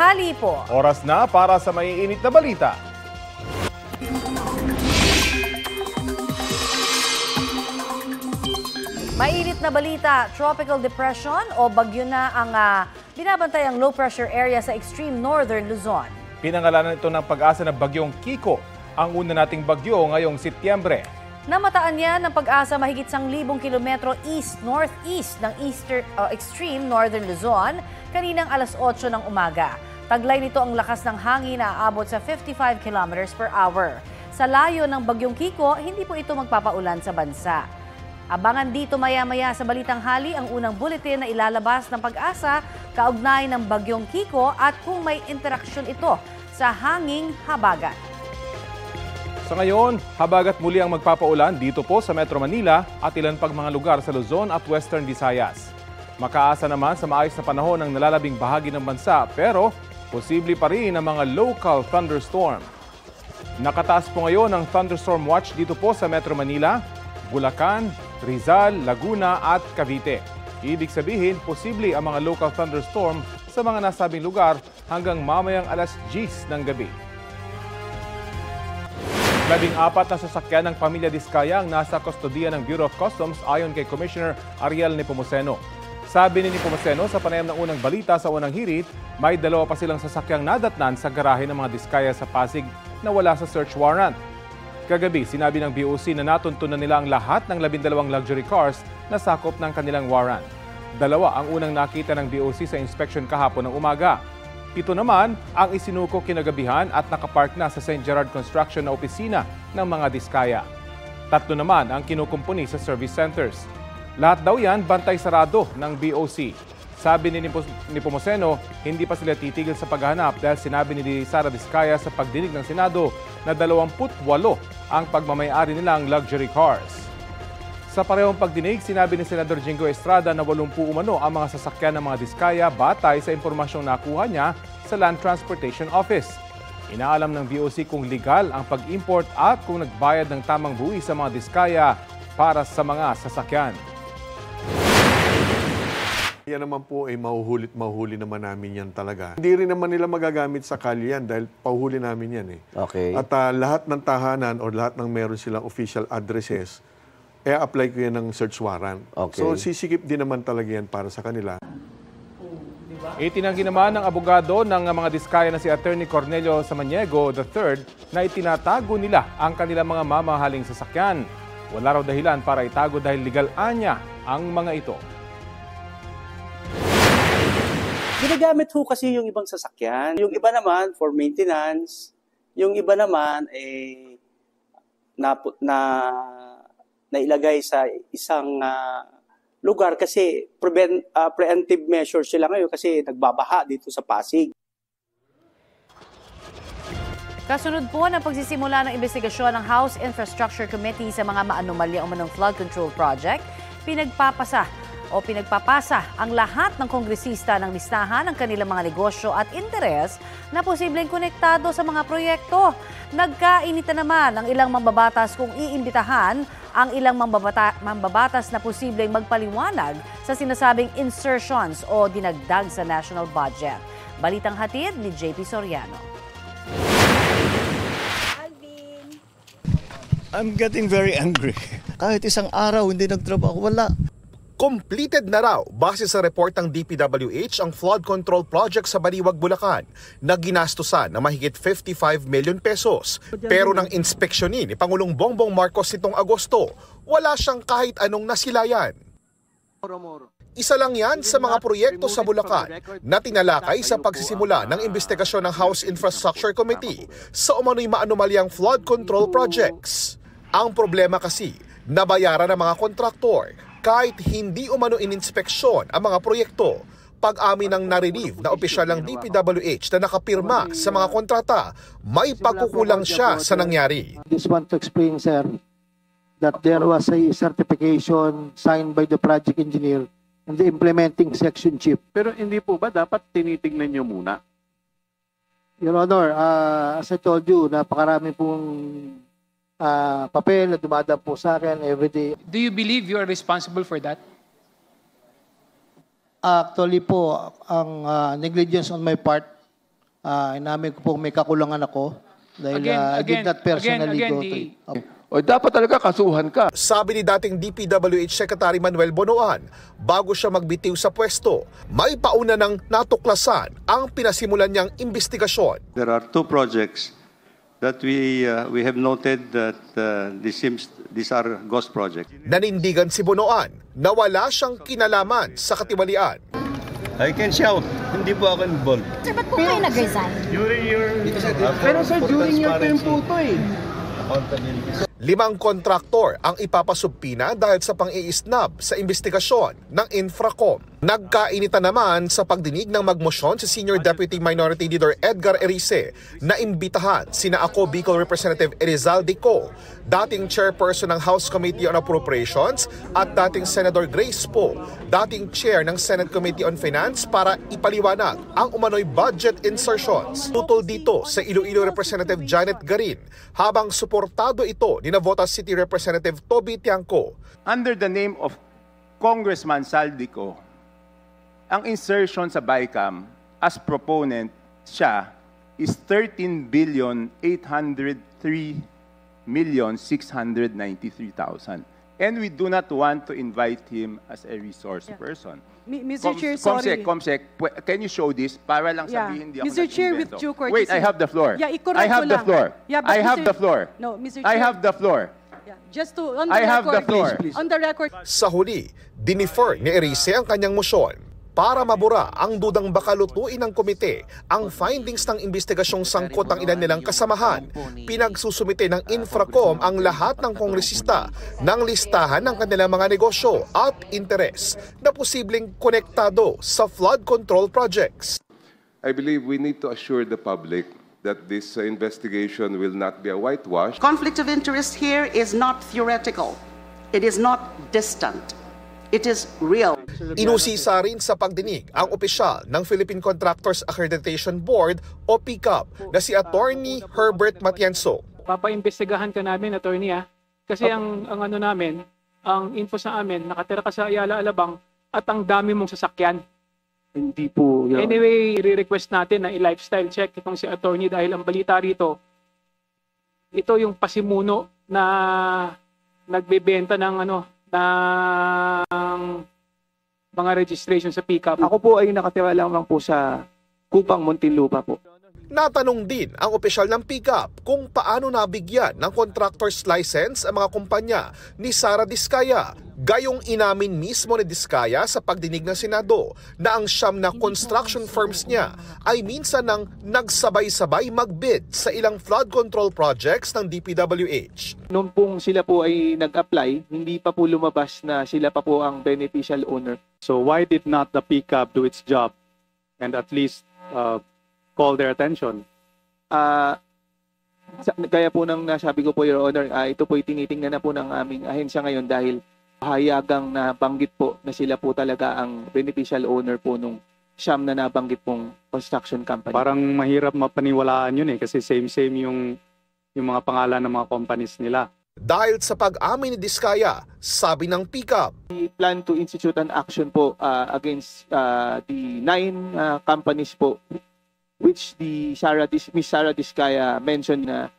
tanghali po. Oras na para sa maiinit na balita. Mainit na balita, tropical depression o bagyo na ang binabantayang low pressure area sa extreme northern Luzon. Pinangalanan ito ng pag-asa na bagyong Kiko, ang una nating bagyo ngayong Setyembre. Namataan niya ng pag-asa mahigit 1,000 kilometro east-northeast ng extreme northern Luzon kaninang alas 8 ng umaga. Taglay nito ang lakas ng hangin na aabot sa 55 kilometers per hour. Sa layo ng bagyong Kiko, hindi po ito magpapaulan sa bansa. Abangan dito maya-maya sa Balitang Hali ang unang bulletin na ilalabas ng pag-asa kaugnay ng bagyong Kiko at kung may interaksyon ito sa hanging habagat. Sa ngayon, habagat muli ang magpapaulan dito po sa Metro Manila at ilan pang mga lugar sa Luzon at Western Visayas. Makaasa naman sa maayos na panahon ng nalalabing bahagi ng bansa pero posible pa rin ang mga local thunderstorm. Nakataas po ngayon ang thunderstorm watch dito po sa Metro Manila, Bulacan, Rizal, Laguna at Cavite. Ibig sabihin, posible ang mga local thunderstorm sa mga nasabing lugar hanggang mamayang alas 10 ng gabi. 14 na sasakyan ng pamilya Diskaya ang nasa kustodiya ng Bureau of Customs ayon kay Commissioner Ariel Nepomuceno. Sabi ni Nepomuceno sa panayam ng unang balita sa unang hirit, may 2 pa silang sasakyang nadatnan sa garahe ng mga Diskaya sa Pasig na wala sa search warrant. Kagabi, sinabi ng BOC na natuntunan nila ang lahat ng 12 luxury cars na sakop ng kanilang warrant. 2 ang unang nakita ng BOC sa inspection kahapon ng umaga. 7 naman ang isinuko kinagabihan at nakapark na sa St. Gerard Construction na opisina ng mga Diskaya. 3 naman ang kinukumpuni sa service centers. Lahat daw yan bantay sarado ng BOC. Sabi ni Nepomuceno, hindi pa sila titigil sa paghahanap dahil sinabi ni Sara Diskaya sa pagdinig ng Senado na 28 ang pagmamayari nilang luxury cars. Sa parehong pagdinig, sinabi ni Senador Jingo Estrada na 80 umano ang mga sasakyan ng mga Diskaya batay sa impormasyong nakuha niya sa Land Transportation Office. Inaalam ng BOC kung legal ang pag-import at kung nagbayad ng tamang buwis sa mga Diskaya para sa mga sasakyan. Yan naman po ay mahuhuli naman namin yan talaga. Hindi rin naman nila magagamit sa kalye yan dahil pahuhuli namin yan eh. Okay. At lahat ng tahanan o lahat ng meron silang official addresses, apply ko yan ng search warrant. Okay. So sisikip din naman talaga yan para sa kanila. Itinanggi naman ng abogado ng mga Diskaya na si Attorney Cornelio Samaniego III na itinatago nila ang kanilang mga mamahaling sasakyan. Wala raw dahilan para itago dahil legal anya ang mga ito. Ginagamit ho kasi yung ibang sasakyan. Yung iba naman for maintenance. Yung iba naman nailagay sa isang lugar kasi preemptive measures sila ngayon kasi nagbabaha dito sa Pasig. Kasunod po ng pagsisimula ng investigasyon ng House Infrastructure Committee sa mga maanomalya umanong flood control project, pinagpapasa ang lahat ng kongresista ng listahan ng kanilang mga negosyo at interes na posibleng konektado sa mga proyekto. Nagkainita naman ang ilang mambabatas kung iimbitahan ang ilang mambabatas na posibleng magpaliwanag sa sinasabing insertions o dinagdag sa national budget. Balitang hatid ni JP Soriano. I'm getting very angry. Kahit isang araw hindi nagtrabaho, wala. Completed na raw base sa report ng DPWH ang flood control project sa Baliwag, Bulacan na ginastusan na mahigit 55 million pesos. Pero nang inspeksyonin ni Pangulong Bongbong Marcos nitong Agosto, wala siyang kahit anong nasilayan. Isa lang yan sa mga proyekto sa Bulacan na tinalakay sa pagsisimula ng investigasyon ng House Infrastructure Committee sa umano'y maanomalyang flood control projects. Ang problema kasi, nabayaran ng mga kontraktor kahit hindi umano ininspeksyon ang mga proyekto. Pag-amin ng na-relieve na opisyal ng DPWH na nakapirma sa mga kontrata, may pagkukulang siya sa nangyari. I just want to explain, sir, that there was a certification signed by the project engineer and the implementing section chief. Pero hindi po ba dapat tinitignan nyo muna? Your Honor, as I told you, napakarami pong papel na dumadaan po sa akin everyday. Do you believe you are responsible for that? Actually po, ang negligence on my part Inamin ko po may kakulangan ako dahil I did not personally go to it. O dapat talaga kasuhan ka. Sabi ni dating DPWH Secretary Manuel Bonoan, bago siya magbitiw sa pwesto, may pauna ng natuklasan ang pinasimulan niyang imbestigasyon. There are two projects that we have noted that these are ghost projects. Nanindigan si Bonoan na wala siyang kinalaman sa katiwalian. I can shout, hindi po ako involved. Sir, ba't po kayo nag-resign? Pero sir, during your term po ito eh. 5 kontraktor ang ipapasubpina dahil sa pang-iisnab sa investigasyon ng Infracom. Nagkainitan naman sa pagdinig ng magmosyon si Senior Deputy Minority Leader Edgar Erice na imbitahan sina ako Bicol Representative Erizal Dico, dating Chairperson ng House Committee on Appropriations at dating Senator Grace Poe, dating Chair ng Senate Committee on Finance para ipaliwanag ang umano'y budget insertions. Tutol dito sa Iloilo Representative Janet Garin habang suportado ito ni Navotas City Representative Toby Tiangco. Under the name of Congressman Saldico, ang insertion sa BICAM as proponent siya is 13,803,693,000. And we do not want to invite him as a resource person. Mr. Chair, sorry. Comsec, can you show this para lang sabihin hindi ako Mr. Chair, with nag-invento? due courtesy. Wait, I have the floor. Yeah, i-correct I have ko the lang. floor. Yeah, but I have Mr. the floor. No, Mr. Chair. I have the floor. Yeah, just to, on the I have the record, floor. On the record. Sa huli, dinifer ni Erice ang kanyang motion para mabura ang dudang baka lutuin ng komite ang findings ng investigasyong sangkot ang ilan nilang kasamahan. Pinagsusumite ng Infracom ang lahat ng kongresista ng listahan ng kanilang mga negosyo at interes na posibleng konektado sa flood control projects. I believe we need to assure the public that this investigation will not be a whitewash. Conflict of interest here is not theoretical. It is not distant. It is real. Inusisa rin sa pagdinig ang opisyal ng Philippine Contractors Accreditation Board o PCAB na si Attorney Herbert Matienzo. Papaimbestigahan ka namin, attorney, kasi ang ano namin, ang info sa amin, nakatira ka sa Ayala Alabang at ang dami mong sasakyan. Hindi po. Anyway, i-request natin na i-lifestyle check itong si attorney dahil ang balita rito, ito yung pasimuno na nagbebenta ng ng mga registration sa pickup. Ako po ay nakatira lamang po sa Kupang Muntinlupa po. Natanong din ang opisyal ng PCAB kung paano nabigyan ng contractor's license ang mga kumpanya ni Sara Diskaya. Gayong inamin mismo ni Diskaya sa pagdinig ng Senado na ang siyam na construction firms niya ay minsan nang nagsabay-sabay magbid sa ilang flood control projects ng DPWH. Noong pong sila po ay nag-apply, hindi pa po lumabas na sila pa po ang beneficial owner. So why did not the PCAB do its job and at least call their attention? Kaya po nang nasabi ko po, Your Honor, ito po tinitingnan na po ng aming ahensya ngayon dahil hayagang nabanggit po na sila po talaga ang beneficial owner po nung siyam na nabanggit pong construction company. Parang mahirap mapaniwalaan yun kasi same-same yung mga pangalan ng mga companies nila. Dahil sa pag-amin ni Diskaya, sabi ng PCAB, We plan to institute an action po against the 9 companies po which Miss Sara Diskaya mentioned na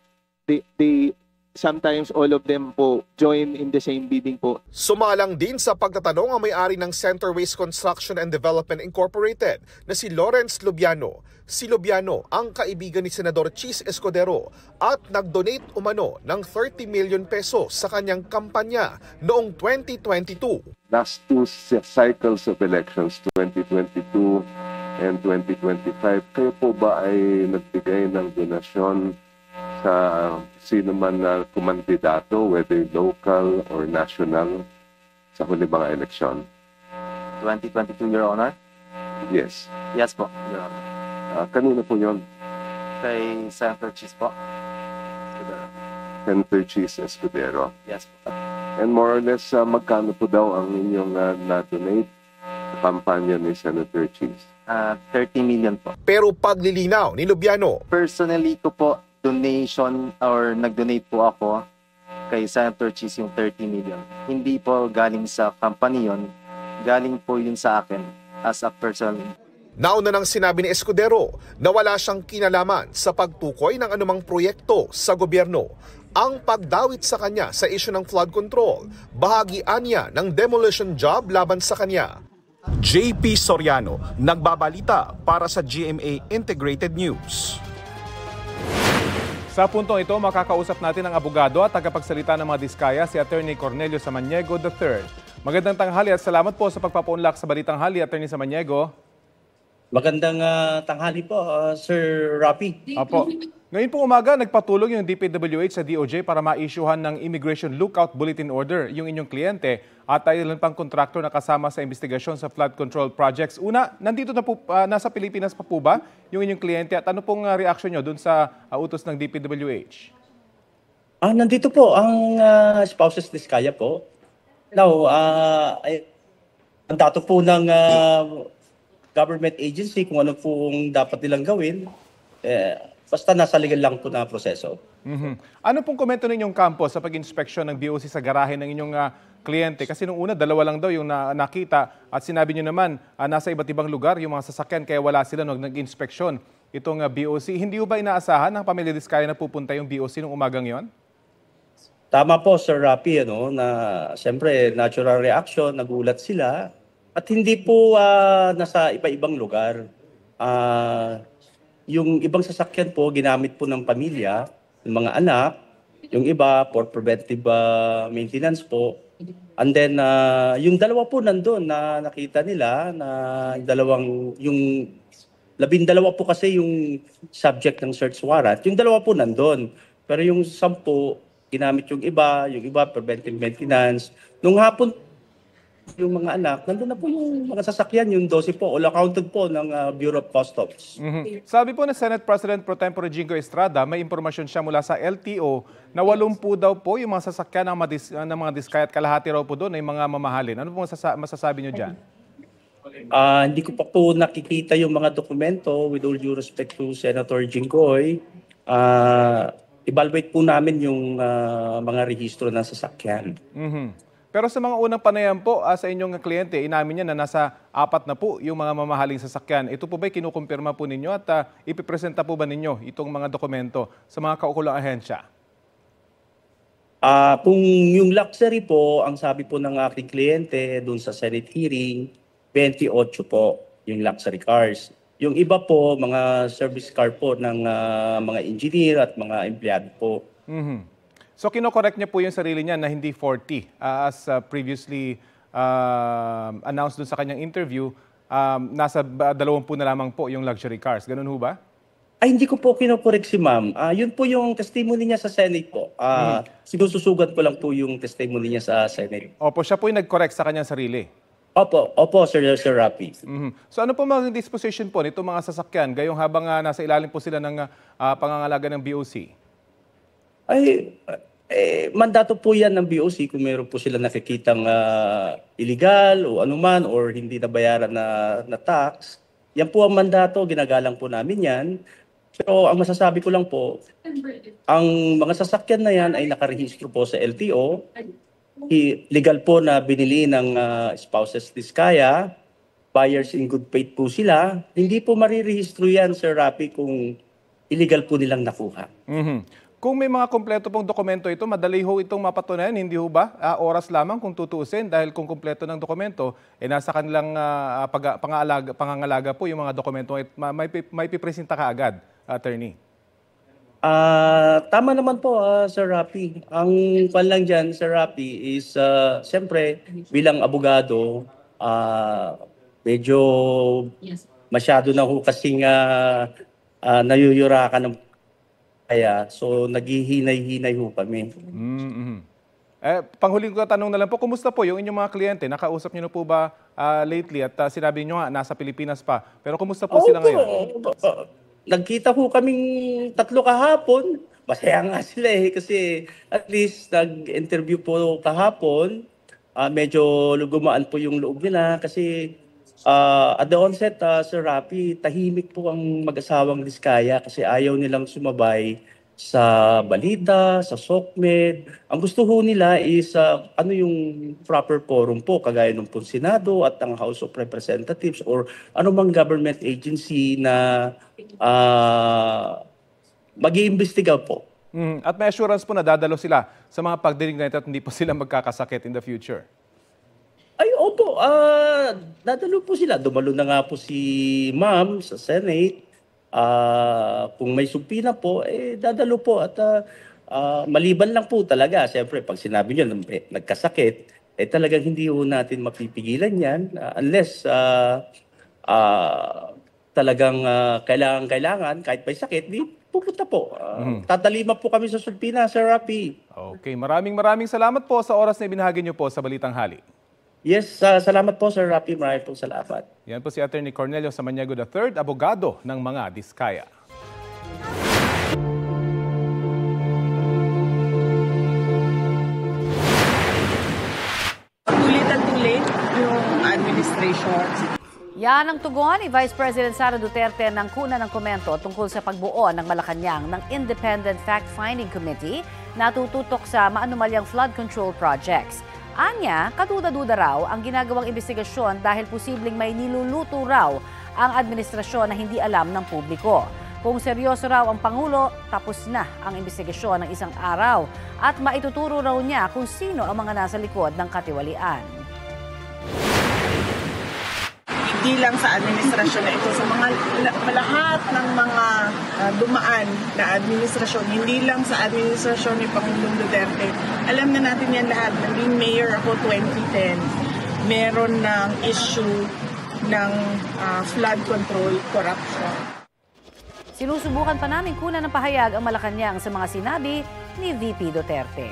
they sometimes all of them po join in the same bidding po. Sumalang din sa pagtatanong ang may-ari ng Center Waste Construction and Development Incorporated na si Lawrence Lubiano. Si Lubiano ang kaibigan ni Senador Chis Escudero at nag-donate umano ng 30 million pesos sa kanyang kampanya noong 2022. Last two cycles of elections, 2022 and 2025, kayo po ba ay nagbigay ng donasyon sa sino man na kumandidato, whether local or national, sa huli mga eleksyon? 2022, Your Honor? Yes. Yes po, Your Honor. Kanino po yun? Kay Senator Chis po. Senator Chis Escudero. Yes po. And more or less, magkano po daw ang inyong na-donate sa kampanya ni Senator Chis? 30 million po. Pero paglilinaw ni Lubiano, personally ko po, donation or nag-donate po ako kay Senator Chis yung 30 million. Hindi po galing sa company yun, galing po yun sa akin as a person. Nauna nang sinabi ni Escudero na wala siyang kinalaman sa pagtukoy ng anumang proyekto sa gobyerno. Ang pagdawit sa kanya sa isyu ng flood control, bahagian niya ng demolition job laban sa kanya. JP Soriano, nagbabalita para sa GMA Integrated News. Sa puntong ito, makakausap natin ang abogado at tagapagsalita ng mga diskaya, si Attorney Cornelio Samaniego III. Magandang tanghali at salamat po sa pagpapaunlak sa Balitang Hali, Attorney Samaniego. Magandang tanghali po, Sir Rapi. Apo. Ngayon pong umaga, nagpatulong yung DPWH sa DOJ para ma-issuehan ng Immigration Lookout Bulletin Order yung inyong kliyente at ilan pang kontraktor na kasama sa investigasyon sa flood control projects. Una, nandito na po, nasa Pilipinas pa po ba yung inyong kliyente at ano pong reaksyon nyo dun sa utos ng DPWH? Nandito po ang spouses Diskaya po. Now, ang dato po ng government agency kung ano pong dapat nilang gawin, basta nasa legal lang po na proseso. Ano pong komento ninyong kampo sa pag-inspeksyon ng BOC sa garahe ng inyong kliyente? Kasi nung una, 2 lang daw yung nakita at sinabi nyo naman nasa iba't ibang lugar yung mga sasakyan kaya wala sila nung nag-inspeksyon itong BOC. Hindi ba inaasahan ng pamilya Diskaya na pupunta yung BOC nung umagang yon? Tama po, Sir Rapi, na siyempre natural reaction, nagulat sila. At hindi po nasa iba-ibang lugar. Yung ibang sasakyan po, ginamit po ng pamilya, ng mga anak. Yung iba, for preventive maintenance po. And then, yung 2 po nandun na nakita nila, na yung 12 po kasi yung subject ng search warrant. Yung 2 po nandun. Pero yung 10, ginamit yung iba preventive maintenance. Nung hapon, yung mga anak, nandun na po yung mga sasakyan, yung 12 po, all accounted po ng Bureau of Customs. Sabi po na Senate President Pro Tempore Jingo Estrada, may impormasyon siya mula sa LTO na 80 daw po yung mga sasakyan ng mga Diskaya at kalahati raw po doon ay mga mamahalin. Ano po masasabi nyo dyan? Hindi ko pa po nakikita yung mga dokumento, with all due respect to Senator Jinggoy. Evaluate po namin yung mga rehistro ng sasakyan. Pero sa mga unang panayam po sa inyong kliyente, inamin niya na nasa 4 na po yung mga mamahaling sasakyan. Ito po ba'y kinukumpirma po ninyo at ipipresenta po ba ninyo itong mga dokumento sa mga kaukulang ahensya? Kung yung luxury po, ang sabi po ng aking kliyente doon sa Senate hearing, 28 po yung luxury cars. Yung iba po, mga service car po ng mga engineer at mga empleyado po. So kinokorek niya po yung sarili niya na hindi 40 as previously announced dun sa kanyang interview, nasa 20 na lamang po yung luxury cars. Ganun ho ba? Ay, hindi ko po kinokorek si ma'am. Yun po yung testimony niya sa Senate po. Sinususugat ko lang po yung testimony niya sa Senate. Opo, siya po yung nag-correct sa kanyang sarili. Opo, Sir Rapi. So ano po mga disposition po nito mga sasakyan gayong habang nasa ilalim po sila ng pangangalaga ng BOC? Mandato po yan ng BOC kung meron po sila nakikitang illegal o anuman or hindi nabayaran na tax. Yan po ang mandato, ginagalang po namin yan. Pero ang masasabi ko lang po, ang mga sasakyan na yan ay nakarehistro po sa LTO. Legal po na binili ng spouses Diskaya. Buyers in good faith po sila. Hindi po marirehistro yan, Sir Rapi, kung illegal po nilang nakuha. Kung may mga kompleto pong dokumento ito, madali ho itong mapatunayan, hindi ho ba? Oras lamang kung tutuusin dahil kung kompleto ng dokumento, nasa kanilang pangangalaga po yung mga dokumento at may pipresenta ka agad, attorney. Tama naman po, Sir Rapi. Ang pan lang dyan, Sir Rapi, is siyempre bilang abogado, medyo masyado na ho kasing nayuyura ka ng kaya. So naghihinay-hinay ho kami. Panghuling ko tanong na lang po, kumusta po yung inyong mga kliyente? Nakausap niyo na po ba lately at sinabi niyo nga nasa Pilipinas pa. Pero kumusta po sila ngayon? Nagkita ho kaming 3 kahapon. Masaya nga sila kasi at least nag-interview po kahapon. Medyo lugumaan po yung loob nila kasi at the onset, Sir Rapi, tahimik po ang mag-asawang Diskaya kasi ayaw nilang sumabay sa balita, sa SOCMED. Ang gusto ho nila is ano yung proper forum po, kagaya ng po Senado at ang House of Representatives or anumang government agency na mag-iimbestiga po. At may assurance po na dadalo sila sa mga pagdinig na ito at hindi po sila magkakasakit in the future. Ay, opo. Dadalo po sila. Dumalo na nga po si Ma'am sa Senate. Kung may subpina po, dadalo po. At maliban lang po talaga. Siyempre, pag sinabi nyo nagkasakit, talagang hindi po natin mapipigilan yan unless talagang kailangan, kahit may sakit, di pupunta po. Tatalima po kami sa subpina, Sir Rapi. Okay, maraming salamat po sa oras na ibinahagi niyo po sa Balitang Hali. Yes, salamat po, Sir Rapi. Maraming po salamat. Yan po si Attorney Cornelio Samaniego III, abogado ng mga Diskaya. Tulit yung administration. Yan ang tugon ni Vice President Sara Duterte ng kuna ng komento tungkol sa pagbuo ng Malacanang ng Independent Fact-Finding Committee na tututok sa maanumalyang flood control projects. Anya, kaduda-duda raw ang ginagawang investigasyon dahil posibleng may niluluto raw ang administrasyon na hindi alam ng publiko. Kung seryoso raw ang Pangulo, tapos na ang investigasyon ng isang araw at maituturo raw niya kung sino ang mga nasa likod ng katiwalian. Hindi lang sa administrasyon na ito, sa mga lahat ng mga dumaan na administrasyon, hindi lang sa administrasyon ni Pangulong Duterte. Alam na natin yan lahat. Naging mayor ako 2010. Meron ng issue ng flood control, corruption. Sinusubukan pa namin kunan ng pahayag ang Malacanang sa mga sinabi ni VP Duterte.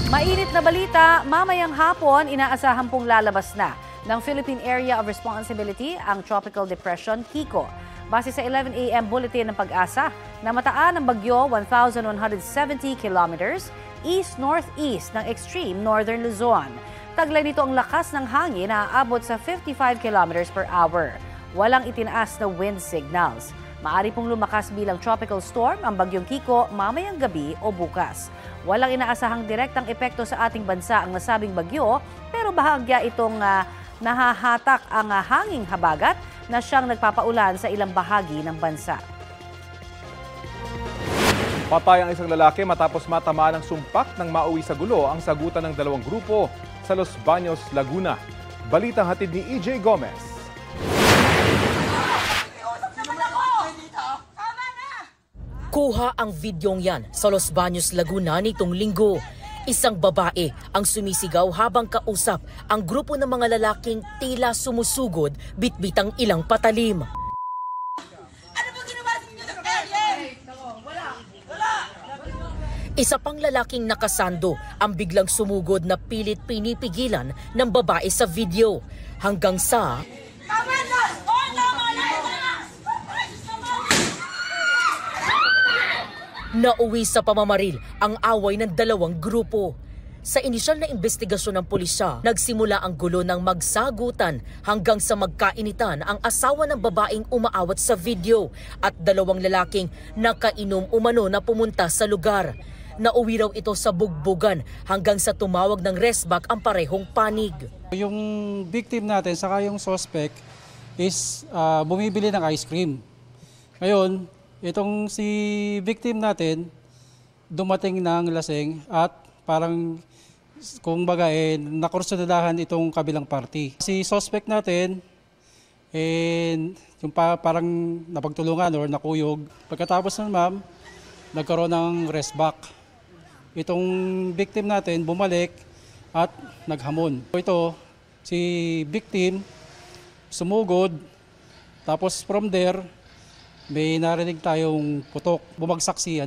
Mainit na balita, mamayang hapon inaasahan pong lalabas na ng Philippine Area of Responsibility ang Tropical Depression Kiko. Base sa 11 a.m. bulletin ng Pag-asa, namataan ng bagyo 1,170 kilometers east-northeast ng extreme northern Luzon. Taglay nito ang lakas ng hangin na aabot sa 55 kilometers per hour. Walang itinaas na wind signals. Maari pong lumakas bilang tropical storm ang bagyong Kiko mamayang gabi o bukas. Walang inaasahang direktang epekto sa ating bansa ang nasabing bagyo, pero bahagya itong nahahatak ang hanging habagat na siyang nagpapaulan sa ilang bahagi ng bansa. Patay ang isang lalaki matapos matamaan ng sumpak ng mauwi sa gulo ang sagutan ng dalawang grupo sa Los Baños, Laguna. Balitang hatid ni EJ Gomez. Kuha ang videong yan sa Los Baños, Laguna nitong linggo. Isang babae ang sumisigaw habang kausap ang grupo ng mga lalaking tila sumusugod bitbitang ilang patalim. Isa pang lalaking nakasando ang biglang sumugod na pilit pinipigilan ng babae sa video hanggang sa nauwi sa pamamaril ang away ng dalawang grupo. Sa inisyal na investigasyon ng pulisya, nagsimula ang gulo ng magsagutan hanggang sa magkainitan ang asawa ng babaeng umaawat sa video at dalawang lalaking nakainom umano na pumunta sa lugar. Nauwi raw ito sa bugbugan hanggang sa tumawag ng resback ang parehong panig. Yung victim natin saka yung suspect is bumibili ng ice cream. Ngayon, itong si victim natin dumating ng lasing at parang kung baga nakursunadahan itong kabilang party. Si suspect natin yung parang napagtulungan or nakuyog. Pagkatapos ng ma'am, nagkaroon ng resback. Itong victim natin bumalik at naghamon. Ito, si victim sumugod, tapos from there, may narinig tayong putok. Bumagsak si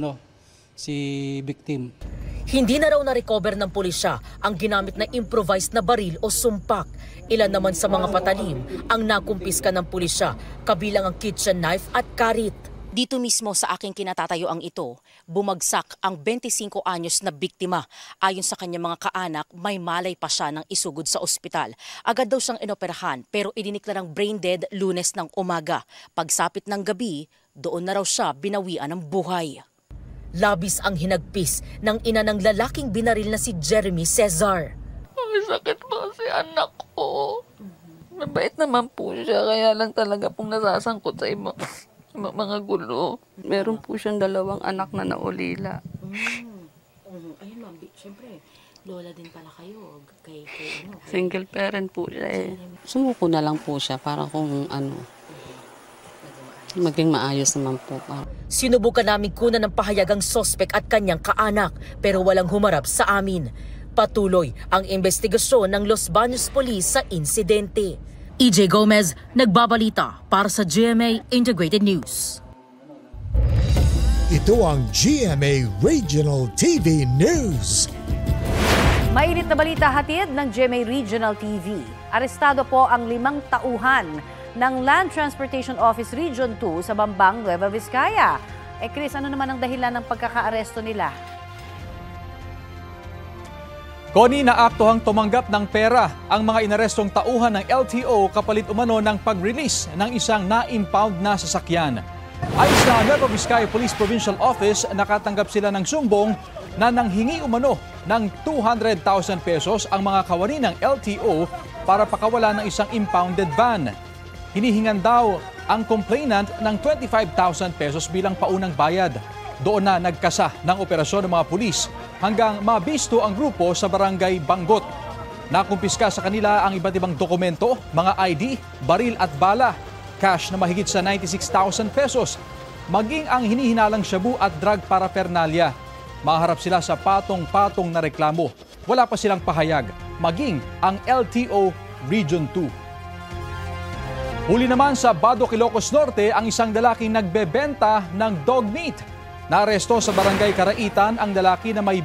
victim. Hindi na raw na-recover ng pulisya ang ginamit na improvised na baril o sumpak. Ilan naman sa mga patalim ang nakumpiska ng pulisya, kabilang ang kitchen knife at karit. Dito mismo sa aking kinatatayuang ito, bumagsak ang 25 anyos na biktima. Ayon sa kanyang mga kaanak, may malay pa siya ng isugod sa ospital. Agad daw siyang inoperahan pero idiniklarang brain dead Lunes ng umaga. Pagsapit ng gabi, doon na raw siya binawian ng buhay. Labis ang hinagpis ng ina ng lalaking binaril na si Jeremy Cesar. Ang sakit po si anak ko. Mabait naman po siya, kaya lang talaga pong nasasangkot sa mga gulo. Meron po siyang 2 anak na naulila. Ayun ma'am, siyempre, lola din pala kayo. Single parent po siya eh. Sumuko na lang po siya para kung maging maayos naman po. Sinubukan namin kunan ng pahayag ang sospek at kanyang kaanak pero walang humarap sa amin. Patuloy ang investigasyon ng Los Baños Police sa insidente. EJ Gomez, nagbabalita para sa GMA Integrated News. Ito ang GMA Regional TV News. Mainit na balita hatid ng GMA Regional TV. Arestado po ang 5 tauhan ng Land Transportation Office Region 2 sa Bambang, Nueva Vizcaya. Chris, ano naman ang dahilan ng pagkakaaresto nila? Connie, naaktuhang tumanggap ng pera ang mga inarestong tauhan ng LTO kapalit umano ng pag-release ng isang na-impound na sasakyan. Ayon sa Nueva Vizcaya Police Provincial Office, nakatanggap sila ng sumbong na nanghingi umano ng 200,000 pesos ang mga kawani ng LTO para pakawala ng isang impounded van. Hinihingan daw ang complainant ng 25,000 pesos bilang paunang bayad. Doon na nagkasa ng operasyon ng mga pulis hanggang mabisto ang grupo sa barangay Banggot. Nakumpiska sa kanila ang iba't ibang dokumento, mga ID, baril at bala, cash na mahigit sa 96,000 pesos, maging ang hinihinalang shabu at drug paraphernalia. Maharap sila sa patong-patong na reklamo. Wala pa silang pahayag, maging ang LTO Region 2. Huli naman sa Badoc, Ilocos Norte ang isang lalaking nagbebenta ng dog meat. Naaresto sa barangay Karaitan ang lalaki na may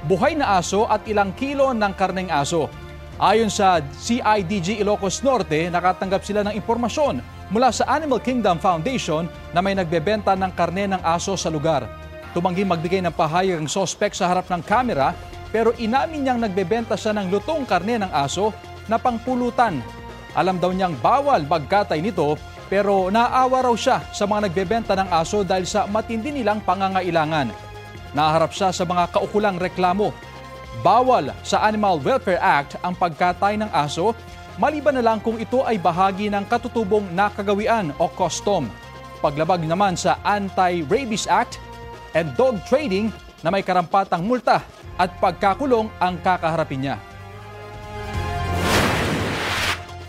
buhay na aso at ilang kilo ng karneng aso. Ayon sa CIDG Ilocos Norte, nakatanggap sila ng impormasyon mula sa Animal Kingdom Foundation na may nagbebenta ng karne ng aso sa lugar. Tumanggi magbigay ng pahayag ang sospek sa harap ng kamera pero inamin niyang nagbebenta siya ng lutong karne ng aso na pangpulutan. Alam daw niyang bawal magkatay nito pero naawa raw siya sa mga nagbebenta ng aso dahil sa matindi nilang pangangailangan. Naharap siya sa mga kaukulang reklamo. Bawal sa Animal Welfare Act ang pagkatay ng aso, maliban na lang kung ito ay bahagi ng katutubong nakagawian o custom. Paglabag naman sa Anti-Rabies Act and Dog Trading na may karampatang multa at pagkakulong ang kakaharapin niya.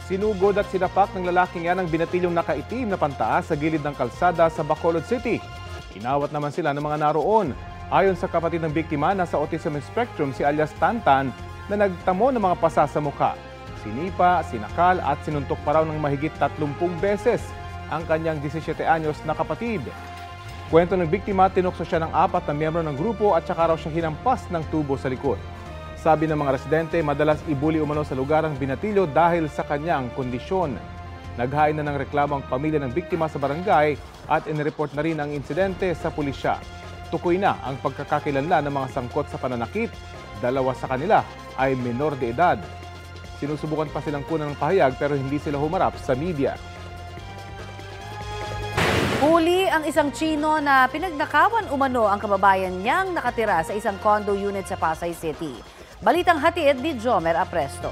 Sinugod at sinapak ng lalaking yan ang binatilyong nakaitim na pantaas sa gilid ng kalsada sa Bacolod City. Inawat naman sila ng mga naroon. Ayon sa kapatid ng biktima, nasa autism spectrum si alias Tantan na nagtamo ng mga pasa sa mukha. Sinipa, sinakal at sinuntok pa raw ng mahigit 30 beses ang kanyang 17 anyos na kapatid. Kwento ng biktima, tinukso siya ng 4 na miyembro ng grupo at saka raw siya hinampas ng tubo sa likod. Sabi ng mga residente, madalas ibuli umano sa lugar ang binatilyo dahil sa kanyang kondisyon. Naghain na ng reklamo ang pamilya ng biktima sa barangay at inireport na rin ang insidente sa pulisya. Tukoy na ang pagkakakilanlan ng mga sangkot sa pananakit. 2 sa kanila ay menor de edad. Sinusubukan pa silang kunan ng pahayag pero hindi sila humarap sa media. Huli ang isang Chino na pinagnakawan umano ang kababayan niyang nakatira sa isang condo unit sa Pasay City. Balitang hatid ni Jomer Apresto.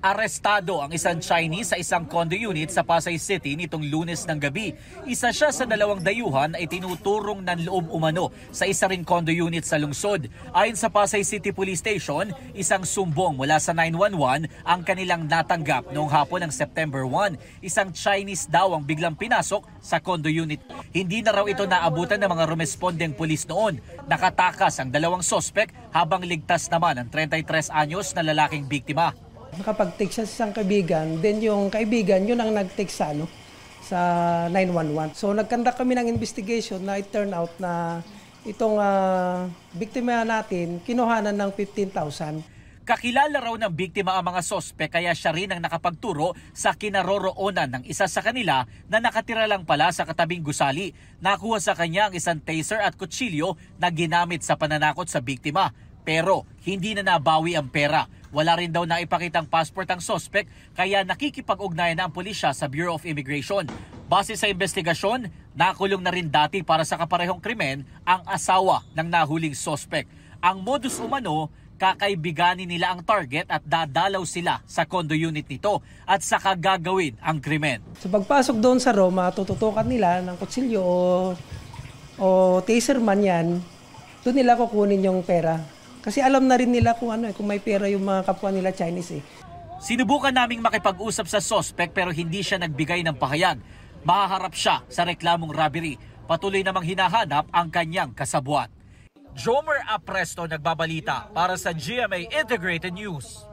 Arestado ang isang Chinese sa isang condo unit sa Pasay City nitong Lunes ng gabi. Isa siya sa 2 dayuhan ay tinuturong ng loob umano sa isa ring condo unit sa lungsod. Ayon sa Pasay City Police Station, isang sumbong mula sa 911 ang kanilang natanggap noong hapon ng September 1. Isang Chinese daw ang biglang pinasok sa condo unit. Hindi na raw ito naabutan ng mga rumespondeng pulis noon. Nakatakas ang 2 sospek habang ligtas naman ang 33 anyos na lalaking biktima. Nakapag-text siya sa isang kaibigan, then yung kaibigan, yun ang nag-text sa 911. So nagkandak kami ng investigation na it turned out na itong biktima natin, kinuhanan ng 15,000. Kakilala raw ng biktima ang mga sospek kaya siya rin ang nakapagturo sa kinaroroonan ng isa sa kanila na nakatira lang pala sa katabing gusali. Nakuha sa kanya ang isang taser at kutsilyo na ginamit sa pananakot sa biktima. Pero hindi na nabawi ang pera. Wala rin daw naipakitang passport ang sospek kaya nakikipag-ugnayan na ang pulisya sa Bureau of Immigration. Base sa investigasyon, nakulong na rin dati para sa kaparehong krimen ang asawa ng nahuling sospek. Ang modus umano, kakaibiganin nila ang target at dadalaw sila sa condo unit nito at saka gagawin ang krimen. So pagpasok doon sa Roma, tututukan nila ng kutsilyo o taser man yan, doon nila kukunin yung pera. Kasi alam na rin nila kung may pera yung mga kapwa nila Chinese . Sinubukan naming makipag-usap sa suspect pero hindi siya nagbigay ng pahayag. Mahaharap siya sa reklamong robbery. Patuloy namang hinahanap ang kanyang kasabwat. Jomer Apresto nagbabalita para sa GMA Integrated News.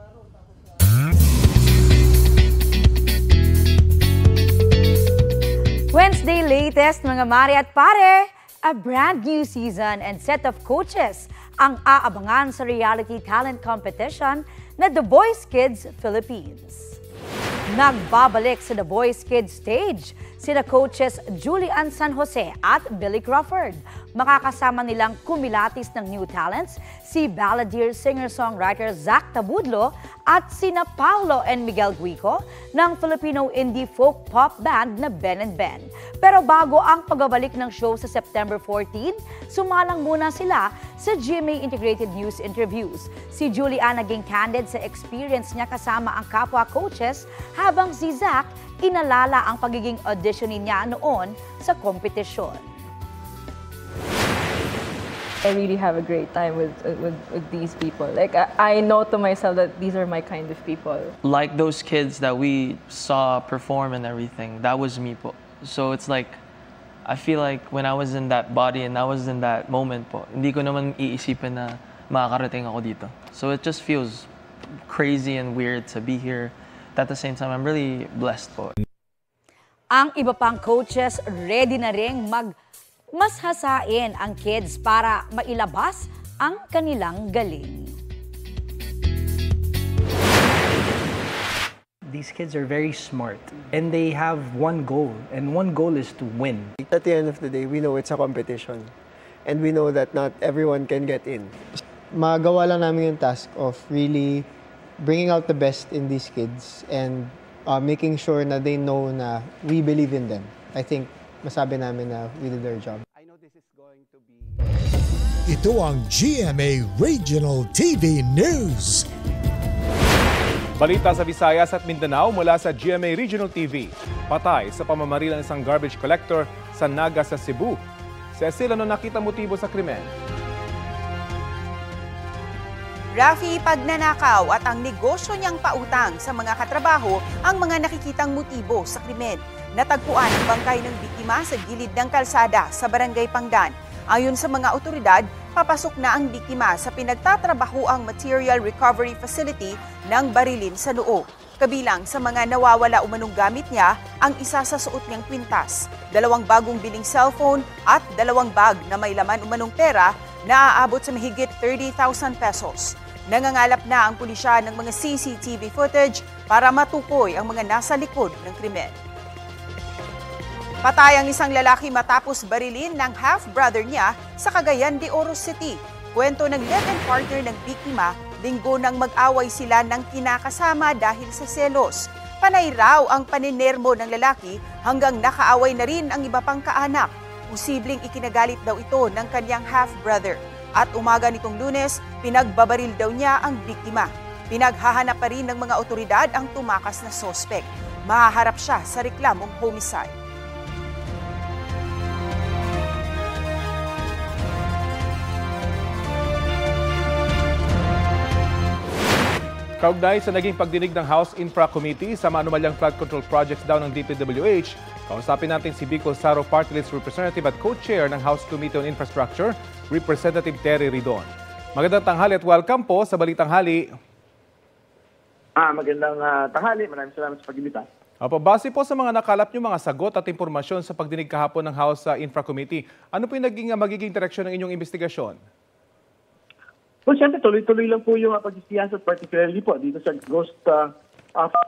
Wednesday latest mga mare at pare, a brand new season and set of coaches ang aabangan sa reality talent competition na The Voice Kids Philippines. Nagbabalik sa The Voice Kids stage sina coaches Julian San Jose at Billy Crawford. Makakasama nilang kumilatis ng new talents si balladeer singer-songwriter Zach Tabudlo at sina Paulo and Miguel Guico ng Filipino indie folk pop band na Ben and Ben. Pero bago ang pagbabalik ng show sa September 14, sumalang muna sila sa GMA Integrated News interviews. Si Julian naging candid sa experience niya kasama ang kapwa coaches habang si Zach inalala ang pagiging auditionin niya noon sa kompetisyon. I really have a great time with these people. Like I know to myself that these are my kind of people. Like those kids that we saw perform and everything, that was me po. So it's like I feel like when I was in that body and I was in that moment po, hindi ko naman iisipin na makakarating ako dito. So it just feels crazy and weird to be here. At the same time, I'm really blessed po. Ang iba pang coaches ready na ring mashasain ang kids para mailabas ang kanilang galing. These kids are very smart and they have one goal, and one goal is to win. At the end of the day, we know it's a competition and we know that not everyone can get in. Magawa lang namin yung task of really bringing out the best in these kids and making sure na they know na we believe in them. I think masabi namin na we did our job. Ito ang GMA Regional TV News. Balita sa Visayas at Mindanao mula sa GMA Regional TV. Patay sa pamamaril ng isang garbage collector sa Naga sa Cebu. Cecil, ano nakita motibo sa krimen? Rafi, pagnanakaw at ang negosyo niyang pautang sa mga katrabaho ang mga nakikitang motibo sa krimen. Natagpuan ang bangkay ng biktima sa gilid ng kalsada sa Barangay Pangdan. Ayon sa mga otoridad, papasok na ang biktima sa pinagtatrabahoang Material Recovery Facility ng Barilin sa Noo. Kabilang sa mga nawawala umanong gamit niya ang isa sa suot niyang kwintas, 2 bagong biling cellphone at 2 bag na may laman umanong pera na aabot sa mahigit 30,000 pesos. Nangangalap na ang pulisya ng mga CCTV footage para matukoy ang mga nasa likod ng krimen. Patay ang isang lalaki matapos barilin ng half-brother niya sa Cagayan de Oro City. Kwento ng live-in partner ng biktima, linggo nang mag-away sila ng kinakasama dahil sa selos. Panay raw ang paninermo ng lalaki hanggang nakaaway na rin ang iba pang kaanak. Posibleng ikinagalit daw ito ng kanyang half-brother. At umaga nitong Lunes, pinagbabaril daw niya ang biktima. Pinaghahanap pa rin ng mga otoridad ang tumakas na sospek. Mahaharap siya sa reklamong homicide. Kaugnay sa naging pagdinig ng House Infra Committee sa maanumalyang flood control projects daw ng DPWH, kausapin natin si Bicol Saro Party List Representative at Co-Chair ng House Committee on Infrastructure, Representative Terry Ridon. Magandang tanghali at welcome po sa Balitang Hali. Magandang tanghali. Maraming salamat sa pag-imbita. Base po sa mga nakalap niyo mga sagot at impormasyon sa pagdinig kahapon ng House Infra Committee, ano po yung magiging direksyon ng inyong investigasyon? Well, siyempre, tuloy-tuloy lang po yung pag-siyasat, particularly po dito sa ghost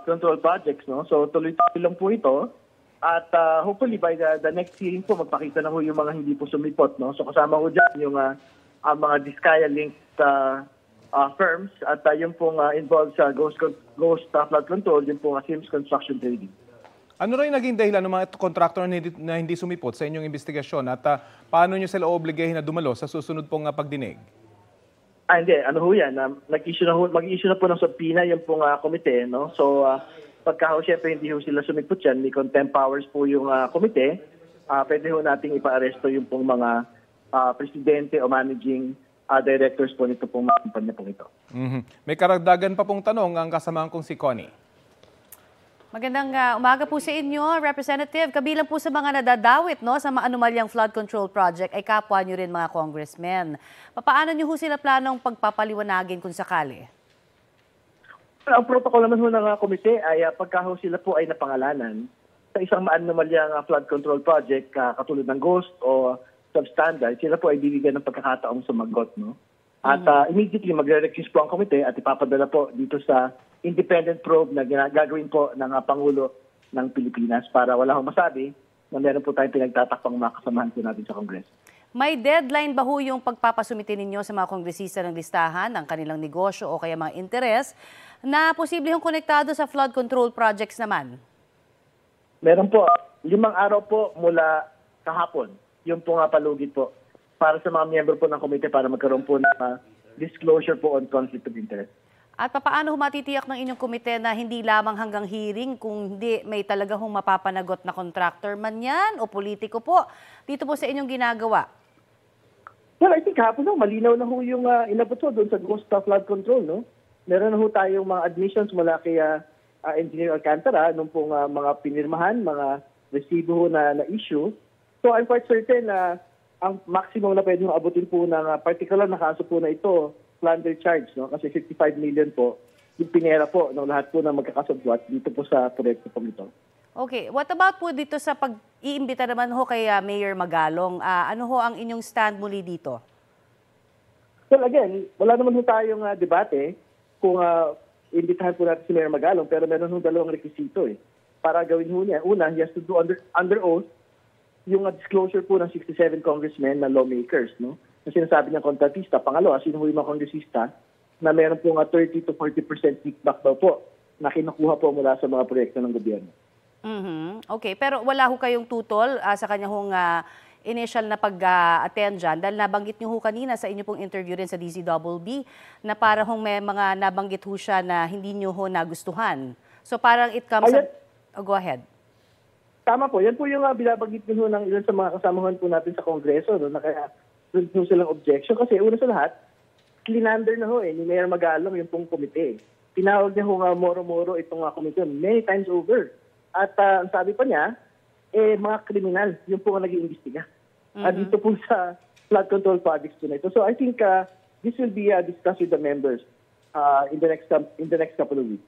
control projects. No? So, tuloy-tuloy lang po ito. At hopefully, by the next hearing po, magpakita na po yung mga hindi po sumipot. No? So, kasama ko dyan yung mga Diskaya-linked firms at yung pong involved sa ghost flood control, yung pong Sims Construction Trading. Ano rin naging dahilan ng mga contractor na hindi sumipot sa inyong investigasyon at paano nyo sila obligahin na dumalo sa susunod pong pagdinig? Hindi. Ano ho yan? Mag-issue na po ng subpoena yung pong komite. No? So, pagka ho, syempre, hindi ho sila sumipot yan, may contempt powers po yung komite, pwede ho nating ipa-aresto yung pong mga presidente o managing directors po nito pong mga kumpanya po ito. May karagdagan pa pong tanong ang kasamahan kong si Connie. Magandang umaga po sa inyo, Representative. Kabilang po sa mga nadadawit sa maanumalyang flood control project ay kapwa nyo rin mga congressmen. Paano nyo sila planong pagpapaliwanagin kung sakali? Ang protocol naman ng komite ay pagka sila po ay napangalanan sa isang maanumalyang flood control project katulad ng ghost o substandard, sila po ay bibigyan ng pagkakataong sumagot. No? At immediately magre-recuse po ang komite at ipapadala po dito sa independent probe na gagawin po ng Pangulo ng Pilipinas para wala akong masabi na meron po tayong pinagtatakpang mga kasamahan po natin sa Congress. May deadline ba ho yung pagpapasumite ninyo sa mga kongresista ng listahan ng kanilang negosyo o kaya mga interes na posible hong konektado sa flood control projects naman? Meron po. 5 araw po mula kahapon. Yung po palugit po para sa mga miyembro po ng komite para magkaroon po ng disclosure po on conflict of interest. At paano matitiyak ng inyong komite na hindi lamang hanggang hearing kung hindi may talaga mapapanagot na contractor man yan o politiko po dito po sa inyong ginagawa? Well, I think hapon malinaw na ho yung inabot doon sa ghost flood control. No? Meron na ho tayong mga admissions mula kay Engineer Alcantara nung pong mga pinirmahan, mga resibo na issue. So I'm quite certain na ang maximum na pwede abutin po ng particular na kaso po na ito, plunder charge, no? Kasi 55 million po, yung pinera po ng lahat po na magkakasabwat dito po sa proyekto po ito. Okay, what about po dito sa pag-iimbita naman ho kay Mayor Magalong? Ano ho ang inyong stand muli dito? Well, again, wala naman ho tayong debate kung imbitahan po natin si Mayor Magalong, pero meron ho 2 rekisito para gawin ho niya. Una, he has to do under oath yung disclosure po ng 67 congressmen na lawmakers, no? Na sinasabi ng kontratista. Pangalawa, sino yung mga kongresista na meron po 30 to 40% kickback daw po na kinukuha po mula sa mga proyekto ng gobyerno. Okay, pero wala ho kayong tutol sa kanyang initial na pag-attend dyan dahil nabanggit niyo ho kanina sa inyo pong interview rin sa DZBB na parang may mga nabanggit ho siya na hindi niyo ho nagustuhan. So parang it comes... go ahead. Tama po. Yan po yung binabanggit ho ng ilan sa mga kasamahan po natin sa Kongreso. No? Na kaya doon silang objection. Kasi una sa lahat, klinander na ho ni Mayor Magalong yung pong komite. Tinawag niya ho moro-moro itong komite many times over. At ang sabi pa niya, mga kriminal, yung po ang nag-iimbestiga. Dito po sa flood control projects po na ito. So I think this will be discussed with the members in the next couple of weeks.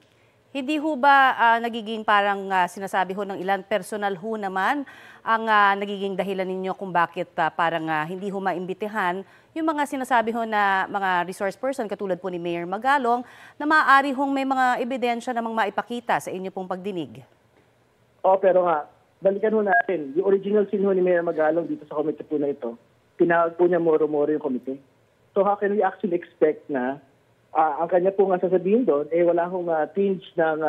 Hindi ho ba nagiging parang sinasabi ho ng ilan, personal ho naman ang nagiging dahilan ninyo kung bakit parang hindi ho maimbitihan yung mga sinasabi ho na mga resource person katulad po ni Mayor Magalong na maaari hong may mga ebidensya namang maipakita sa inyo pong pagdinig? Pero balikan ho natin. Yung original scene ho ni Mayor Magalong dito sa komite po na ito, tinawag po niya moro-moro yung komite. So how can we actually expect na ang kanya po sasabihin doon, wala hong tinge ng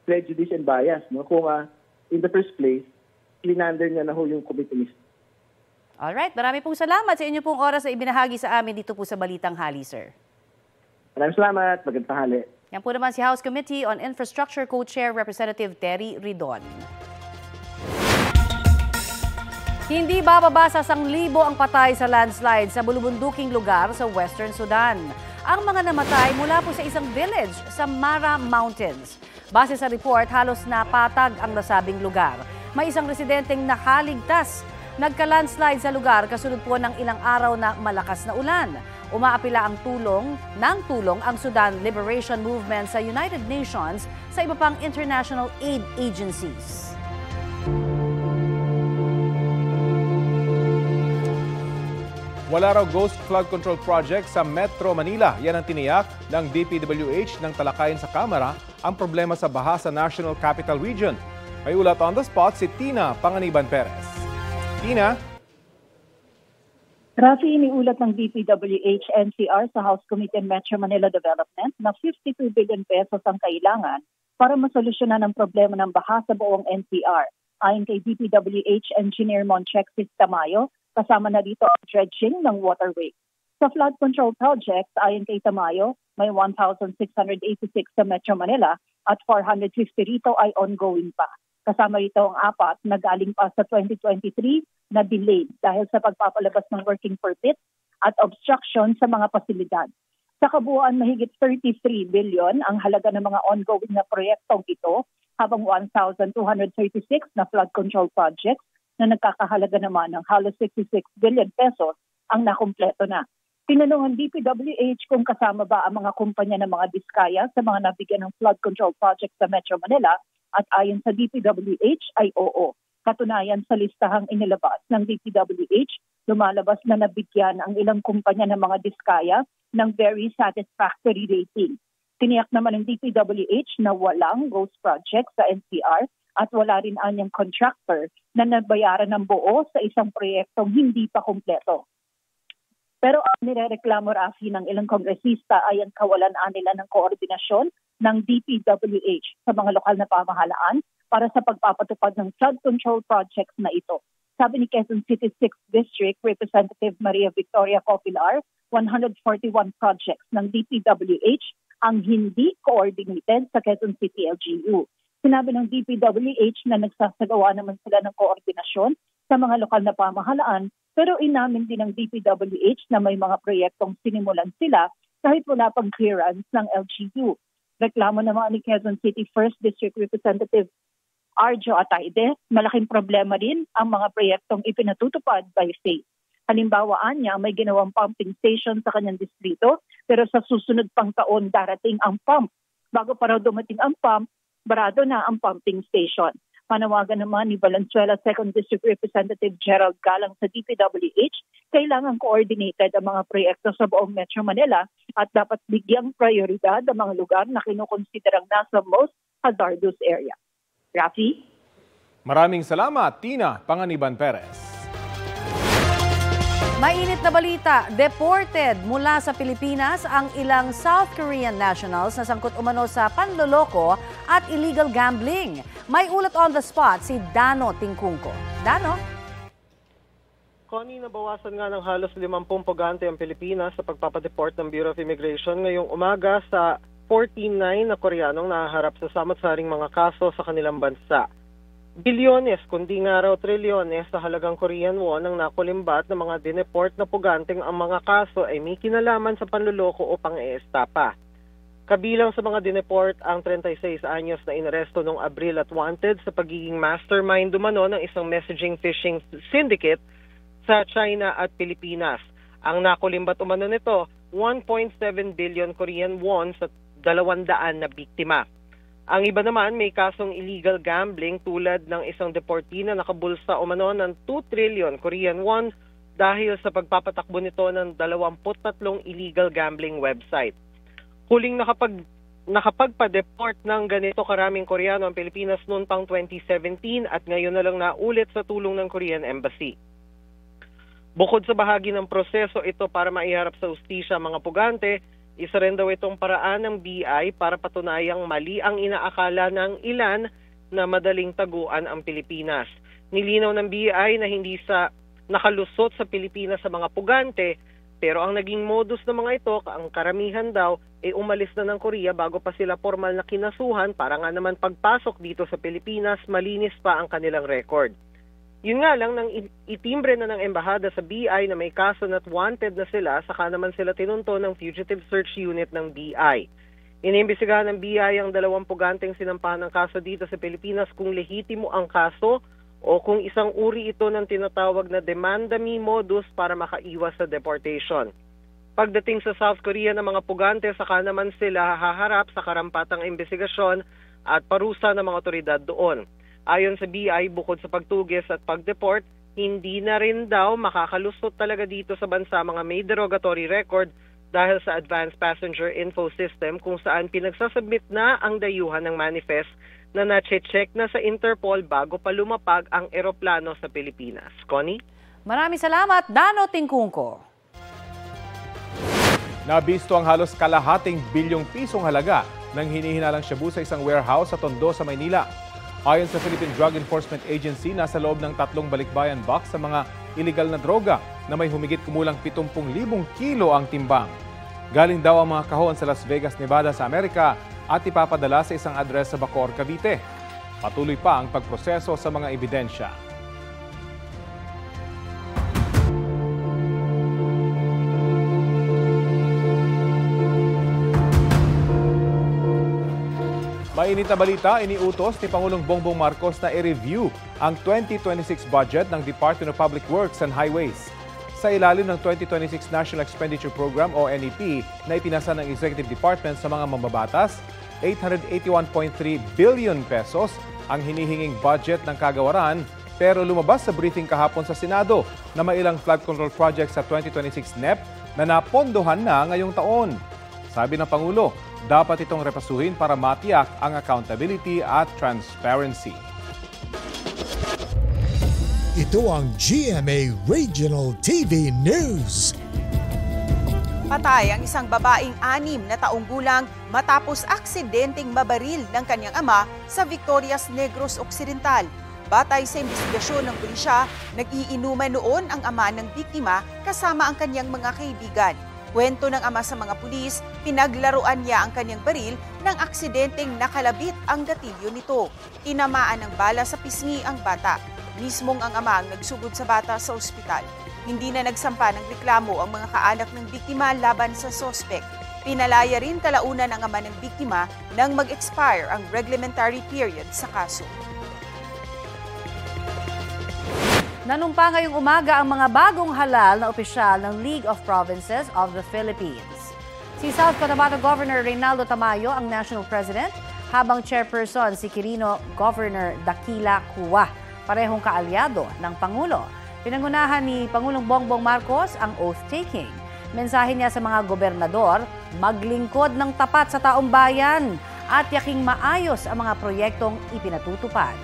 prejudice and bias. No? Kung in the first place, klinander niya na ho yung committee list. Alright, marami pong salamat sa inyo pong oras na ibinahagi sa amin dito po sa Balitang Hali, sir. Maraming salamat. Magandang tanghali. Yan po naman si House Committee on Infrastructure Co-Chair Representative Terry Ridon. Hindi bababa sa 1,000 ang patay sa landslide sa bulubunduking lugar sa Western Sudan. Ang mga namatay mula po sa isang village sa Mara Mountains. Base sa report, halos napatag ang nasabing lugar. May isang residenteng nakaligtas. Nagka-landslide sa lugar kasunod po ng ilang araw na malakas na ulan. Umaapila ang tulong ang Sudan Liberation Movement sa United Nations sa iba pang international aid agencies. Wala raw ghost flood control project sa Metro Manila. Yan ang tiniyak ng DPWH nang talakayin sa Kamara ang problema sa baha sa National Capital Region. May ulat on the spot si Tina Panganiban Perez. Tina? Rafi, iniulat ng DPWH NCR sa House Committee on Metro Manila Development na 52 billion pesos ang kailangan para masolusyonan ang problema ng baha sa buong NCR. Ayon kay DPWH Engineer Monchexis Tamayo, kasama na dito ang dredging ng waterway. Sa flood control project, ayon kay Tamayo, may 1,686 sa Metro Manila at 450 rito ay ongoing pa. Kasama rito ang 4 na galing pa sa 2023 na delayed dahil sa pagpapalabas ng working permit at obstruction sa mga pasilidad. Sa kabuuan, mahigit 33 billion ang halaga ng mga ongoing na proyektong ito, habang 1,236 na flood control projects na nagkakahalaga naman ng halos 66 billion pesos ang nakumpleto na. Tinanong ang DPWH kung kasama ba ang mga kumpanya ng mga diskaya sa mga nabigyan ng flood control project sa Metro Manila at ayon sa DPWH ay oo. Katunayan sa listahang inilabas ng DPWH, lumalabas na nabigyan ang ilang kumpanya ng mga diskaya ng very satisfactory rating. Tiniyak naman ng DPWH na walang ghost project sa NCR at wala rin anyang contractor na nabayaran ng buo sa isang proyektong hindi pa kumpleto. Pero ang nirereklamo, Rafi, ng ilang kongresista ay ang kawalan nila ng koordinasyon ng DPWH sa mga lokal na pamahalaan para sa pagpapatupad ng flood control projects na ito. Sabi ni Quezon City 6th District Representative Maria Victoria Copilar, 141 projects ng DPWH ang hindi coordinated sa Quezon City LGU. Sinabi ng DPWH na nagsasagawa naman sila ng koordinasyon sa mga lokal na pamahalaan, pero inamin din ng DPWH na may mga proyektong sinimulan sila kahit wala pang clearance ng LGU. Reklamo naman ni Quezon City 1st District Representative Arjo Ataide, malaking problema rin ang mga proyektong ipinatutupad by state. Halimbawa niya, may ginawang pumping station sa kanyang distrito, pero sa susunod pang taon darating ang pump. Bago pa raw dumating ang pump, barado na ang pumping station. Panawagan naman ni Valenzuela 2nd District Representative Gerald Galang sa DPWH, kailangan coordinated ang mga proyekto sa buong Metro Manila at dapat bigyang prioridad ang mga lugar na kinukonsiderang nasa most hazardous area. Rafi? Maraming salamat, Tina Panganiban Perez. Mainit na balita, deported mula sa Pilipinas ang ilang South Korean nationals na sangkot umano sa panloloko at illegal gambling. May ulat on the spot si Dano Tingkungko. Dano? Connie, nabawasan nga ng halos 50 pagante ang Pilipinas sa pagpapadeport ng Bureau of Immigration ngayong umaga sa 49 na Koreanong nahaharap sa samot-saring mga kaso sa kanilang bansa. Bilyones, kundi nga raw trilyones sa halagang Korean won ang nakulimbat ng mga dineport na puganteng ang mga kaso ay may kinalaman sa panluloko o pang-eestapa. Kabilang sa mga dineport ang 36 anyos na inaresto noong Abril at wanted sa pagiging mastermind umano ng isang messaging phishing syndicate sa China at Pilipinas. Ang nakulimbat umano nito, 1.7 billion Korean won sa 200 na biktima. Ang iba naman may kasong illegal gambling tulad ng isang deportee na nakabulsa umano ng 2 trillion Korean won dahil sa pagpapatakbo nito ng 23 illegal gambling website. Huling nakapagpa-deport ng ganito karaming Koreano ang Pilipinas noon pang 2017 at ngayon na lang naulit sa tulong ng Korean Embassy. Bukod sa bahagi ng proseso ito para maiharap sa ustisya ang mga pugante, isa rin daw itong paraan ng BI para patunayang mali ang inaakala ng ilan na madaling taguan ang Pilipinas. Nilinaw ng BI na hindi sa nakalusot sa Pilipinas sa mga pugante, pero ang naging modus ng mga ito, ang karamihan daw, ay umalis na ng Korea bago pa sila formal na kinasuhan para nga naman pagpasok dito sa Pilipinas, malinis pa ang kanilang record. Yun nga lang, nang itimbre na ng embahada sa BI na may kaso na't wanted na sila, saka naman sila tinunto ng Fugitive Search Unit ng BI. Inimbestigahan ng BI ang 2 puganteng sinampahan ng kaso dito sa Pilipinas kung lehitimo ang kaso o kung isang uri ito ng tinatawag na demanda-me modus para makaiwas sa deportation. Pagdating sa South Korea ng mga pugante, saka naman sila haharap sa karampatang investigasyon at parusa ng mga otoridad doon. Ayon sa BI, bukod sa pagtugis at pagdeport, hindi na rin daw makakalusot talaga dito sa bansa mga may derogatory record dahil sa Advanced Passenger Info System kung saan pinagsasubmit na ang dayuhan ng manifest na na-check na sa Interpol bago pa lumapag ang eroplano sa Pilipinas. Connie? Maraming salamat, Dano Tingkungko. Nabisto ang halos kalahating bilyong pisong halaga ng hinihinalang shabu sa isang warehouse sa Tondo sa Maynila. Ayon sa Philippine Drug Enforcement Agency, nasa loob ng 3 balikbayan box sa mga iligal na droga na may humigit kumulang 70,000 kilo ang timbang. Galing daw ang mga kahon sa Las Vegas, Nevada sa Amerika at ipapadala sa isang address sa Bacoor, Cavite. Patuloy pa ang pagproseso sa mga ebidensya. Mainit na balita, iniutos ni Pangulong Bongbong Marcos na i-review ang 2026 budget ng Department of Public Works and Highways. Sa ilalim ng 2026 National Expenditure Program o NEP na ipinasa ng Executive Department sa mga mambabatas, 881.3 billion pesos ang hinihinging budget ng kagawaran, pero lumabas sa briefing kahapon sa Senado na may ilang flood control projects sa 2026 NEP na napondohan na ngayong taon. Sabi ng Pangulo, dapat itong repasuhin para matiyak ang accountability at transparency. Ito ang GMA Regional TV News. Patay ang isang babaeng 6 na taong gulang matapos aksidenteng mabaril ng kanyang ama sa Victorias Negros Occidental. Batay sa investigasyon ng pulisya, nag-iinuman noon ang ama ng biktima kasama ang kanyang mga kaibigan. Kwento ng ama sa mga pulis, pinaglaruan niya ang kanyang baril nang aksidenteng nakalabit ang gatilyo nito. Tinamaan ng bala sa pisngi ang bata. Mismong ang ama ang nagsugod sa bata sa ospital. Hindi na nagsampa ng reklamo ang mga kaanak ng biktima laban sa sospek. Pinalaya rin kalaunan ang ama ng biktima nang mag-expire ang reglementary period sa kaso. Nanumpa ngayong umaga ang mga bagong halal na opisyal ng League of Provinces of the Philippines. Si South Cotabato Governor Reynaldo Tamayo ang national president, habang chairperson si Quirino Governor Dakila Kua, parehong kaalyado ng Pangulo. Pinangunahan ni Pangulong Bongbong Marcos ang oath-taking. Mensahe niya sa mga gobernador, maglingkod ng tapat sa taong bayan at yaking maayos ang mga proyektong ipinatutupad.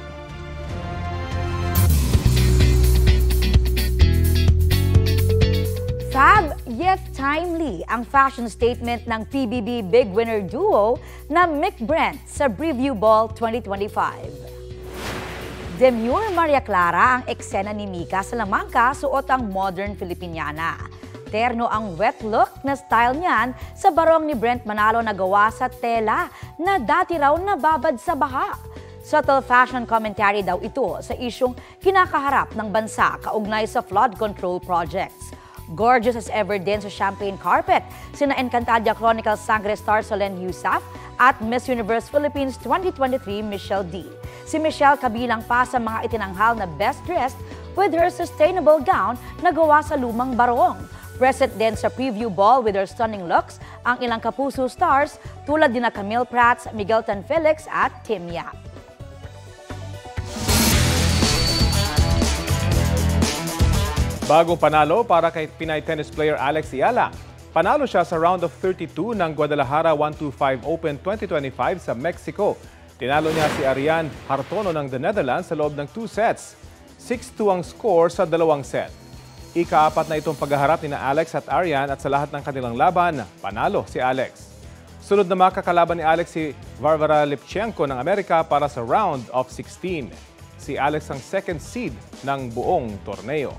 Fab yet timely ang fashion statement ng PBB Big Winner duo na Mick Brent sa Preview Ball 2025. Demure Maria Clara ang eksena ni Mika Salamanca, suot ang modern Filipiniana. Terno ang wet look na style niyan sa barong ni Brent Manalo na gawa sa tela na dati raw nababad sa baha. Subtle fashion commentary daw ito sa isyong kinakaharap ng bansa kaugnay sa flood control projects. Gorgeous as ever din sa champagne carpet, sina Encantadia Chronicles Sangre star Solen Yusaf at Miss Universe Philippines 2023 Michelle D. Si Michelle kabilang pa sa mga itinanghal na best dressed with her sustainable gown na gawa sa lumang barong. Present din sa preview ball with her stunning looks ang ilang kapuso stars tulad din na Camille Prats, Miguel Tan Felix at Tim Yap. Bagong panalo para kay Pinay tennis player Alex Ayala. Panalo siya sa round of 32 ng Guadalajara 125 Open 2025 sa Mexico. Tinalo niya si Arian Hartono ng the Netherlands sa loob ng 2 sets. 6-2 ang score sa 2 set. Ika-4 na itong paghaharap ni Alex at Arian at sa lahat ng kanilang laban, panalo si Alex. Sunod na makakalaban ni Alex si Varvara Lipchenko ng Amerika para sa round of 16. Si Alex ang second seed ng buong torneo.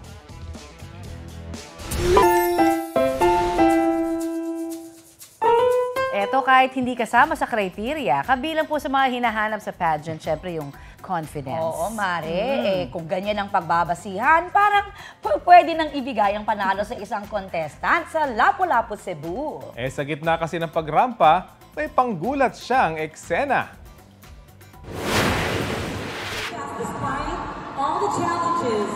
Eto, kahit hindi kasama sa criteria, kabilang po sa mga hinahanap sa pageant, syempre yung confidence. Oo, Mare. Kung ganyan ang pagbabasihan, parang pwede nang ibigay ang panalo sa isang contestant sa Lapu-Lapu, Cebu. Sa gitna kasi ng pagrampa, may panggulat siyang eksena. Despite all the challenges,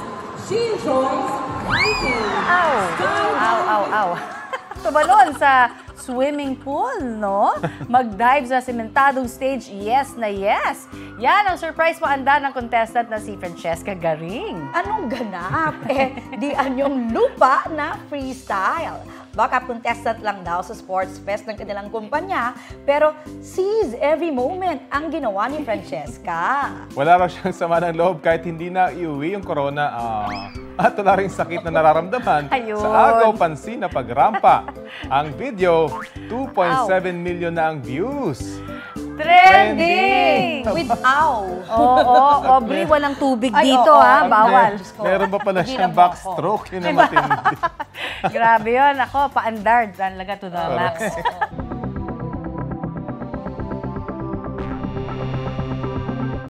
she enjoys hiking. Ow! Ow, ow, ow. Tumalon sa swimming pool, no? Mag-dive sa sementadong stage, yes na yes. Yan ang surprise paanda ng contestant na si Francesca Garing. Anong ganap? Di anyong lupa na freestyle. Baka contestant lang daw sa sports fest ng kanilang kumpanya, pero seize every moment ang ginawa ni Francesca. Wala raw siyang sama ng loob kahit hindi na iuwi yung corona. At wala rin sakit na nararamdaman sa agaw pansin na pagrampa. Ang video, 2.7 million na ang views. Trending! With ow! Oo, Aubrey, walang tubig dito, ha? Bawal. Meron ba pala siyang backstroke? Yun ang matindi. Grabe yun. Ako, paandar. Talaga to the max.